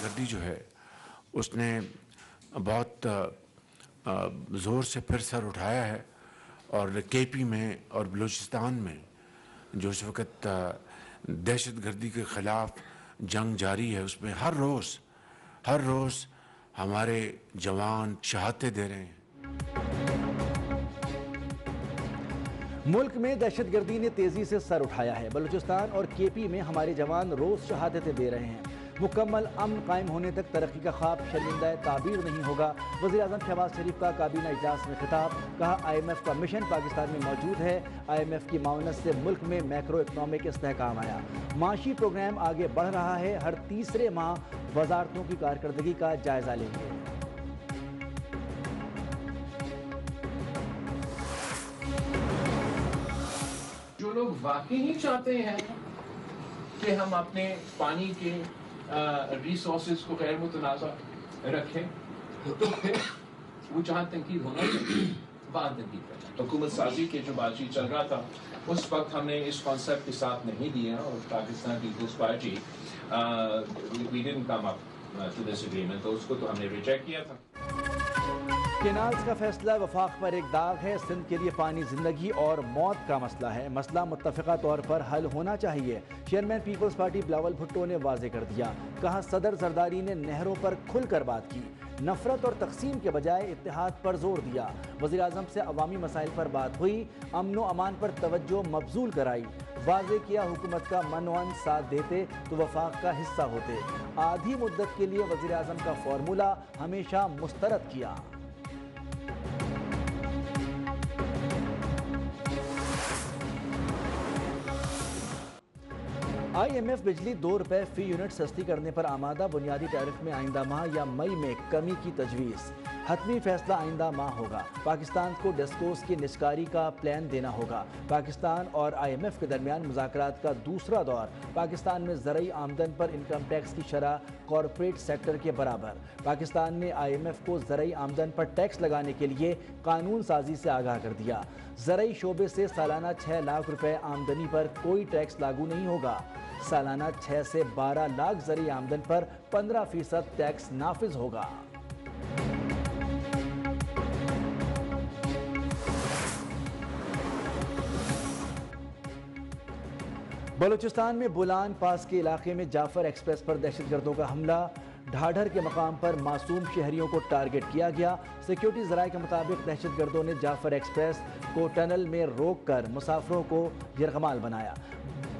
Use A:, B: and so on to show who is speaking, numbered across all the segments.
A: گردی جو ہے اس نے بہت زور سے پھر سر اٹھایا ہے، اور کے پی میں اور بلوچستان میں جو اس وقت دہشت گردی کے خلاف جنگ جاری ہے، اس میں ہر روز ہمارے جوان شہادتیں دے رہے ہیں۔
B: ملک میں دہشت گردی نے تیزی سے سر اٹھایا ہے۔ بلوچستان اور کے پی میں ہمارے جوان روز شہادتیں دے رہے ہیں۔ مکمل امن قائم ہونے تک ترقی کا خواب شرمندہ تعبیر نہیں ہوگا۔ وزیر اعظم شہباز شریف کا کابینہ اجلاس میں خطاب، کہا آئی ایم ایف کا مشن پاکستان میں موجود ہے۔ آئی ایم ایف کی معاونت سے ملک میں میکرو اکنامک استحکام آیا۔ معاشی پروگرام آگے بڑھ رہا ہے، ہر تیسرے ماہ وزارتوں کی کارکردگی کا جائزہ لیں گے۔
C: جو لوگ واقعی نہیں چاہتے ہیں کہ ہم اپنے پانی کے ریسورسز کو غیر متنازع رکھیں، تو پھر وہ جہاں تنقید ہونا چاہیے وہاں تنقید کرنا۔ حکومت سازی کے جو بات چیت چل رہا تھا اس وقت ہم نے اس کانسیپٹ کے ساتھ نہیں دیا، اور Pakistan Peoples Party we didn't come up to this agreement، تو اس کو تو ہم نے ریجیکٹ کیا تھا۔
B: کینالز کا فیصلہ وفاق پر ایک داغ ہے۔ سندھ کے لیے پانی زندگی اور موت کا مسئلہ ہے، مسئلہ متفقہ طور پر حل ہونا چاہیے۔ چیئرمین پیپلز پارٹی بلاول بھٹو نے واضح کر دیا، کہا صدر زرداری نے نہروں پر کھل کر بات کی، نفرت اور تقسیم کے بجائے اتحاد پر زور دیا۔ وزیر اعظم سے عوامی مسائل پر بات ہوئی، امن و امان پر توجہ مبذول کرائی، واضح کیا حکومت کا من و عن ساتھ دیتے تو وفاق کا حصہ ہوتے۔ آدھی مدت کے لیے وزیر اعظم کا فارمولہ ہمیشہ مسترد کیا۔ آئی ایم ایف بجلی 2 روپے فی یونٹ سستی کرنے پر آمادہ، بنیادی ٹیرف میں آئندہ ماہ یا مئی میں کمی کی تجویز۔ حتمی فیصلہ آئندہ ماہ ہوگا۔ پاکستان کو ڈسکوز کی نجکاری کا پلان دینا ہوگا۔ پاکستان اور آئی ایم ایف کے درمیان مذاکرات کا دوسرا دور۔ پاکستان میں زرعی آمدن پر انکم ٹیکس کی شرح کارپوریٹ سیکٹر کے برابر۔ پاکستان نے آئی ایم ایف کو زرعی آمدن پر ٹیکس لگانے کے لیے قانون سازی سے آگاہ کر دیا۔ زرعی شعبے سے سالانہ 6 لاکھ روپے آمدنی پر کوئی ٹیکس لاگو نہیں ہوگا۔ سالانہ 6 سے 12 لاکھ زرعی آمدن پر 15% ٹیکس نافذ ہوگا۔ بلوچستان میں بولان پاس کے علاقے میں جعفر ایکسپریس پر دہشت گردوں کا حملہ، ڈھاڈھر کے مقام پر معصوم شہریوں کو ٹارگٹ کیا گیا۔ سیکیورٹی ذرائع کے مطابق دہشت گردوں نے جعفر ایکسپریس کو ٹنل میں روک کر مسافروں کو یرغمال بنایا۔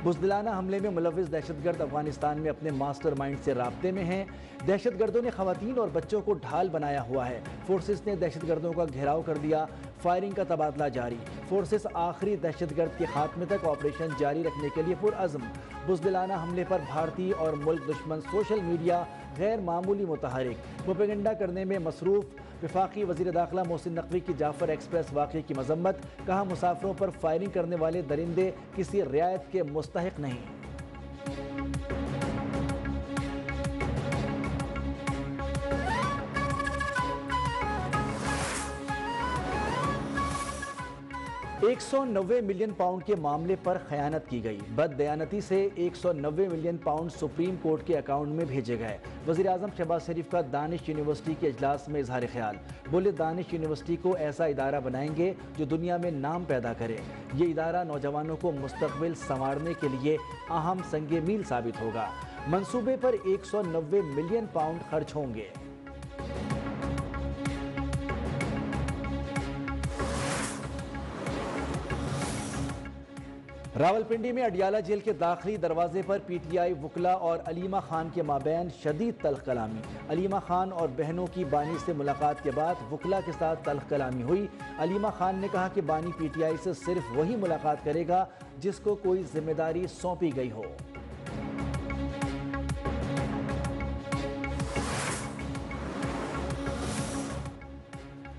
B: بزدلانہ حملے میں ملوث دہشت گرد افغانستان میں اپنے ماسٹر مائنڈ سے رابطے میں ہیں۔ دہشت گردوں نے خواتین اور بچوں کو ڈھال بنایا ہوا ہے۔ فورسز نے دہشت گردوں کا گھیراؤ کر دیا، فائرنگ کا تبادلہ جاری۔ فورسز آخری دہشت گرد کے خاتمے تک آپریشن جاری رکھنے کے لیے پرعزم۔ بزدلانہ حملے پر بھارتی اور ملک دشمن سوشل میڈیا غیر معمولی متحرک، پروپیگنڈا کرنے میں مصروف۔ وفاقی وزیر داخلہ محسن نقوی کی جعفر ایکسپریس واقعے کی مذمت، کہا مسافروں پر فائرنگ کرنے والے درندے کسی رعایت کے مستحق نہیں۔ $190 ملین کے معاملے پر خیانت کی گئی، بد دیانتی سے $190 ملین سپریم کورٹ کے اکاؤنٹ میں بھیجے گئے۔ وزیر اعظم شہباز شریف کا دانش یونیورسٹی کے اجلاس میں اظہار خیال، بولے دانش یونیورسٹی کو ایسا ادارہ بنائیں گے جو دنیا میں نام پیدا کرے۔ یہ ادارہ نوجوانوں کو مستقبل سنوارنے کے لیے اہم سنگ میل ثابت ہوگا۔ منصوبے پر $190 ملین خرچ ہوں گے۔ راولپنڈی میں اڈیالہ جیل کے داخلی دروازے پر پی ٹی آئی وکلا اور علیمہ خان کے مابین شدید تلخ کلامی۔ علیمہ خان اور بہنوں کی بانی سے ملاقات کے بعد وکلا کے ساتھ تلخ کلامی ہوئی۔ علیمہ خان نے کہا کہ بانی پی ٹی آئی سے صرف وہی ملاقات کرے گا جس کو کوئی ذمہ داری سونپی گئی ہو۔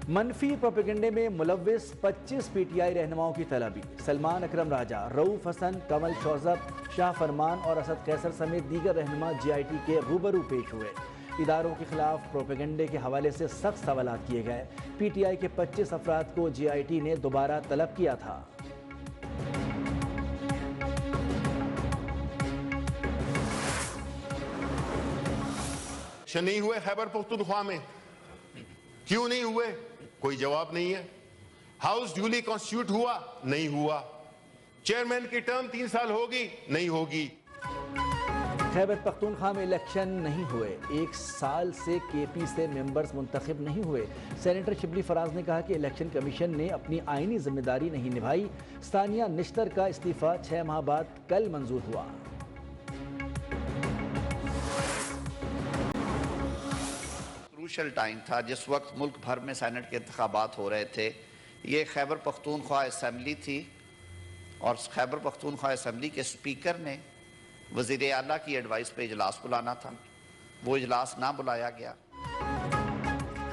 B: منفی پروپیگنڈے میں ملوث 25 پی ٹی آئی رہنماؤں کی طلبی۔ سلمان اکرم راجہ، رؤوف حسن، کمل شوذب، شاہ فرمان اور اسد قیصر سمیت دیگر رہنما جے آئی ٹی کے روبرو پیش ہوئے۔ اداروں کے خلاف پروپیگنڈے کے حوالے سے سخت سوالات کیے گئے۔ پی ٹی آئی کے 25 افراد کو جے آئی ٹی نے دوبارہ طلب کیا تھا۔
D: الیکشن نہیں ہوئے خیبر پختونخوا میں؟ کیوں نہیں ہوئے؟ کوئی جواب نہیں ہے. ہاؤس ڈیولی کانسٹیٹیوٹ ہوا؟ نہیں ہوا. چیئرمین کی ٹرم 3 سال ہوگی؟ نہیں ہوگی.
B: خیبر پختونخوا میں الیکشن نہیں ہوئے. 1 سال سے کے پی سے ممبرز منتخب نہیں ہوئے. سینیٹر شبلی فراز نے کہا کہ الیکشن کمیشن نے اپنی آئینی ذمہ داری نہیں نبھائی. ثانیہ نشتر کا استعفیٰ 6 ماہ بعد کل منظور ہوا.
E: کروشل ٹائم تھا جس وقت ملک بھر میں سینٹ کے انتخابات ہو رہے تھے. یہ خیبر پختونخوا اسمبلی تھی اور خیبر پختونخوا اسمبلی کے سپیکر نے وزیر اعلیٰ کی ایڈوائس پہ اجلاس بلانا تھا. وہ اجلاس نہ بلایا گیا.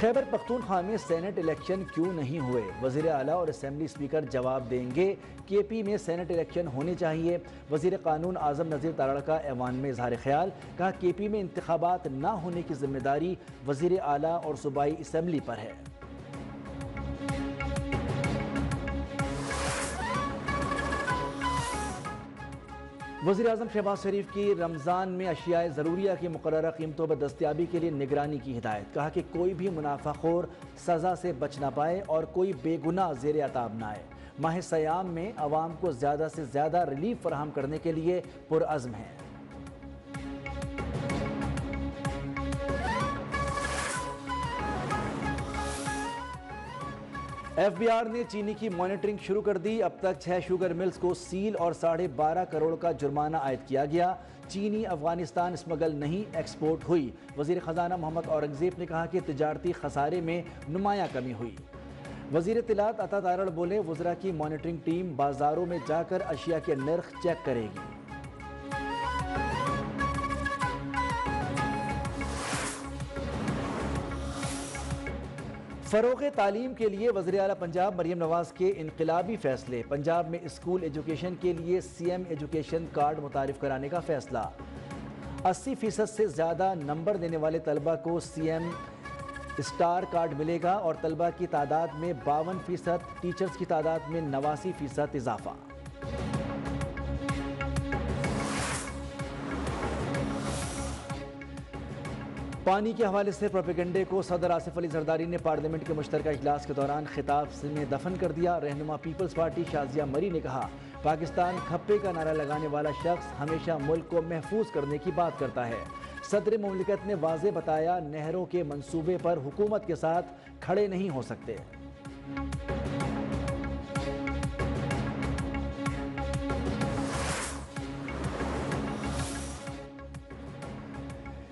B: خیبر پختونخوا میں سینٹ الیکشن کیوں نہیں ہوئے؟ وزیر اعلیٰ اور اسمبلی اسپیکر جواب دیں گے. کے پی میں سینٹ الیکشن ہونے چاہیے. وزیر قانون اعظم نذیر تارڑ کا ایوان میں اظہار خیال. کہا کے پی میں انتخابات نہ ہونے کی ذمہ داری وزیر اعلیٰ اور صوبائی اسمبلی پر ہے. وزیر اعظم شہباز شریف کی رمضان میں اشیاء ضروریہ کی مقررہ قیمتوں پر دستیابی کے لیے نگرانی کی ہدایت. کہا کہ کوئی بھی منافع خور سزا سے بچ نہ پائے اور کوئی بے گناہ زیر عتاب نہ آئے. ماہ سیام میں عوام کو زیادہ سے زیادہ ریلیف فراہم کرنے کے لیے پرعزم ہیں. ایف بی آر نے چینی کی مانیٹرنگ شروع کر دی. اب تک 6 شوگر ملز کو سیل اور 12.5 کروڑ کا جرمانہ عائد کیا گیا. چینی افغانستان اسمگل نہیں ایکسپورٹ ہوئی. وزیر خزانہ محمد اورنگزیب نے کہا کہ تجارتی خسارے میں نمایاں کمی ہوئی. وزیر اطلاعات عطا تارڑ بولے وزراء کی مانیٹرنگ ٹیم بازاروں میں جا کر اشیاء کے نرخ چیک کرے گی. فروغ تعلیم کے لیے وزیر اعلیٰ پنجاب مریم نواز کے انقلابی فیصلے. پنجاب میں اسکول ایجوکیشن کے لیے سی ایم ایجوکیشن کارڈ متعارف کرانے کا فیصلہ. 80% سے زیادہ نمبر دینے والے طلبہ کو سی ایم اسٹار کارڈ ملے گا اور طلبہ کی تعداد میں 52%، ٹیچرز کی تعداد میں 89% اضافہ. پانی کے حوالے سے پروپیگنڈے کو صدر آصف علی زرداری نے پارلیمنٹ کے مشترکہ اجلاس کے دوران خطاب میں دفن کر دیا. رہنما پیپلز پارٹی شازیہ مری نے کہا پاکستان کھپے کا نعرہ لگانے والا شخص ہمیشہ ملک کو محفوظ کرنے کی بات کرتا ہے. صدر مملکت نے واضح بتایا نہروں کے منصوبے پر حکومت کے ساتھ کھڑے نہیں ہو سکتے.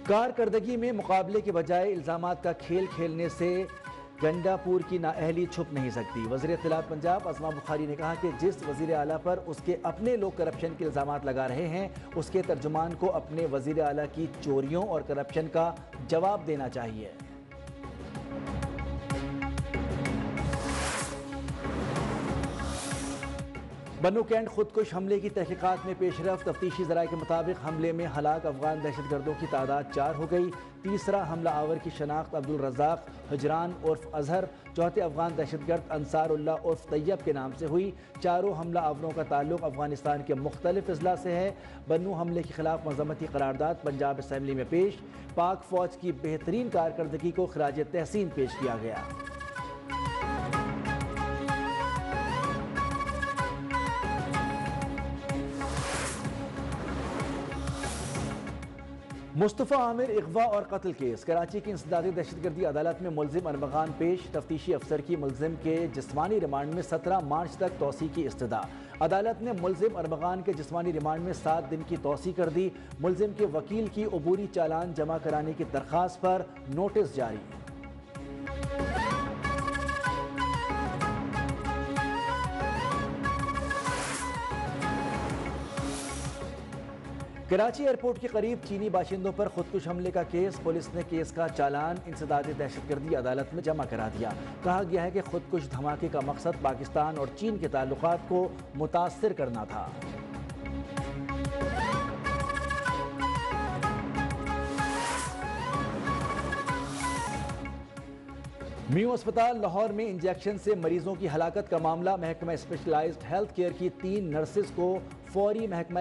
B: کارکردگی میں مقابلے کے بجائے الزامات کا کھیل کھیلنے سے گنڈا پور کی نااہلی چھپ نہیں سکتی. وزیر اطلاعات پنجاب اسما بخاری نے کہا کہ جس وزیر اعلیٰ پر اس کے اپنے لوگ کرپشن کے الزامات لگا رہے ہیں اس کے ترجمان کو اپنے وزیر اعلیٰ کی چوریوں اور کرپشن کا جواب دینا چاہیے. بنو کینٹ خودکش حملے کی تحقیقات میں پیش رفت. تفتیشی ذرائع کے مطابق حملے میں ہلاک افغان دہشت گردوں کی تعداد 4 ہو گئی. تیسرا حملہ آور کی شناخت عبدالرزاق حجران عرف اظہر، چوتھے افغان دہشت گرد انصار اللہ عرف طیب کے نام سے ہوئی. چاروں حملہ آوروں کا تعلق افغانستان کے مختلف اضلاع سے ہے. بنو حملے کے خلاف مذمتی قرارداد پنجاب اسمبلی میں پیش. پاک فوج کی بہترین کارکردگی کو خراج تحسین پیش کیا گیا. مصطفیٰ عامر اغوا اور قتل کیس. کراچی کی انسدادی دہشت گردی عدالت میں ملزم ارمغان پیش. تفتیشی افسر کی ملزم کے جسمانی ریمانڈ میں 17 مارچ تک توسیع کی استدعا. عدالت نے ملزم ارمغان کے جسمانی ریمانڈ میں 7 دن کی توسیع کر دی. ملزم کے وکیل کی عبوری چالان جمع کرانے کی درخواست پر نوٹس جاری. کراچی ایئرپورٹ کے قریب چینی باشندوں پر خودکش حملے کا کیس. پولیس نے کیس کا چالان انسداد دہشت گردی عدالت میں جمع کرا دیا. کہا گیا ہے کہ خودکش دھماکے کا مقصد پاکستان اور چین کے تعلقات کو متاثر کرنا تھا. میو اسپتال لاہور میں انجیکشن سے مریضوں کی ہلاکت کا معاملہ. محکمہ اسپیشلائزڈ ہیلتھ کیئر کی 3 نرسز کو فوری محکمہ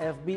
B: FB